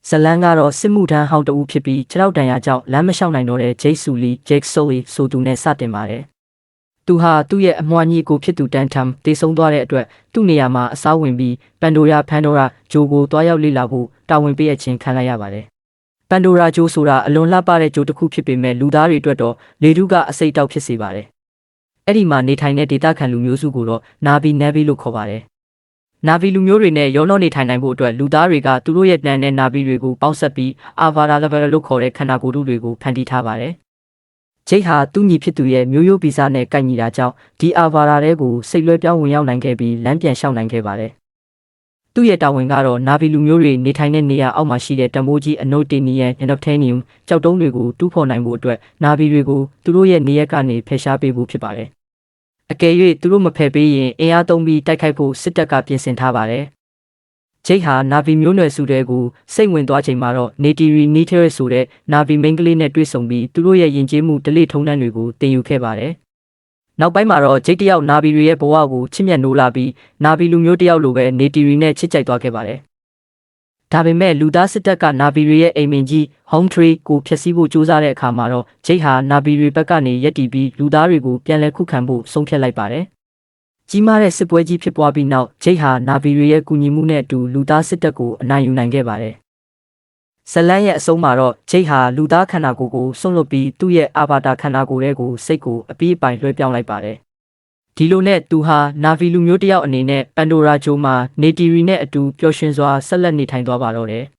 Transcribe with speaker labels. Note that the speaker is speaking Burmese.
Speaker 1: ဇလန်ကတော့စစ်မှုထမ်းဟောင်းတဦးဖြစ်ပြီးခြေထောက်တန်ရာကြောင့်လမ်းမလျှောက်နိုင်တော့တဲ့ဂျိတ်ဆူလီဂျိတ်ဆိုလီဆိုသူနဲ့စတင်ပါတယ်။သူဟာသူ့ရဲ့အမွှာညီကိုဖြစ်သူတန်ထမ်တေဆုံးသွားတဲ့အတွက်သူ့နေရာမှာအစားဝင်ပြီးပန်ဒိုရာဂျိုကိုတွားရောက်လေ့လာဖို့တာဝန်ပေးအပ်ခြင်းခံလိုက်ရပါတယ်။ပန်ဒိုရာဂျိုဆိုတာအလွန်လှပတဲ့ဂျိုတစ်ခုဖြစ်ပေမဲ့လူသားတွေအတွက်တော့လေထုကအစိတ်တောက်ဖြစ်စေပါတယ်။အဲ့ဒီမှာနေထိုင်တဲ့ဒေသခံလူမျိုးစုကိုတော့နာဗီလို့ခေါ်ပါတယ်။နာဗီလူမျိုးတွေနဲ့ရောနှောနေထိုင်နိုင်ဖို့အတွက်လူသားတွေကသူတို့ရဲ့တန်တဲ့နာဗီတွေကိုပေါင်းစပ်ပြီးအာဗာရာလဗယ်လို့ခေါ်တဲ့ခန္ဓာကိုယ်ထုတွေကိုဖန်တီးထားပါတယ်။ဂျိတ်ဟာသူ့ညီဖြစ်သူရဲ့မျိုးရိုးဗီဇနဲ့ကိုက်ညီတာကြောင့်ဒီအာဗာရာတွေကိုစိတ်လွှဲပြောင်းဝင်ရောက်နိုင်ခဲ့ပြီးလမ်းပြန်လျှောက်နိုင်ခဲ့ပါတယ်။သူ့ရဲ့တာဝန်ကတော့နာဗီလူမျိုးတွေနေထိုင်တဲ့နေရာအောက်မှာရှိတဲ့တမိုးကြီးအနိုတေနီယန်၊ နမ်ကြောက်တုံးတွေကိုတူးဖော်နိုင်ဖို့အတွက်နာဗီတွေကိုသူတို့ရဲ့နေရာကနေဖယ်ရှားပေးဖို့ဖြစ်ပါတယ်။အကယ်၍သူတို့မဖယ်ပေးရင်အင်အားသုံးပြီးတိုက်ခိုက်ဖို့စစ်တပ်ကပြင်ဆင်ထားပါတယ်။ဂျိတ်ဟာနာဗီမျိုးနွယ်စုတွေကိုစိတ်ဝင်သွားချိန်မှာတော့နေတီရီဆိုတဲ့နာဗီမိန်းကလေးနဲ့တွေ့ဆုံပြီးသူတို့ရဲ့ယဉ်ကျေးမှုဓလေ့ထုံးတမ်းတွေကိုသင်ယူခဲ့ပါတယ်။နောက်ပိုင်းမှာတော့ဂျိတ်တယောက်နာဗီတွေရဲ့ဘဝကိုချစ်မြတ်နိုးလာပြီးနာဗီလူမျိုးတယောက်လိုပဲနေတီရီနဲ့ချစ်ကြိုက်သွားခဲ့ပါတယ်။ဒါပေမဲ့လူသားစစ်တပ်ကနာဗီတွေရဲ့အိမ်မင်ကြီး Home Tree ကိုဖျက်ဆီးဖို့ကြိုးစားတဲ့အခါမှာတော့ဂျိတ်ဟာနာဗီတွေဘက်ကနေရက်တီပြီးလူသားတွေကိုပြန်လည်ခုခံဖို့ဆုံးဖြတ်လိုက်ပါတယ်။ကြီးမားတဲ့စစ်ပွဲကြီးဖြစ်ပွားပြီးနောက်ဂျိတ်ဟာနာဗီတွေရဲ့ကူညီမှုနဲ့အတူလူသားစစ်တပ်ကိုအနိုင်ယူနိုင်ခဲ့ပါတယ်။ဇလန်ရဲ့အဆုံးမှာတော့ဂျိတ်ဟာလူသားခန္ဓာကိုယ်ကိုဆွန့်လွတ်ပြီးသူ့ရဲ့အာဘာတာခန္ဓာကိုယ်ကိုစိတ်ကိုအပြီးအပိုင်လွှဲပြောင်းလိုက်ပါတယ်။ဒီလိုနဲ့သူဟာနာဗီလူမျိုးတယောက်အနေနဲ့ပန်ဒိုရာဂျိုမှာနေတီရီနဲ့အတူပျော်ရွှင်စွာဆက်လက်နေထိုင်သွားပါတော့တယ်။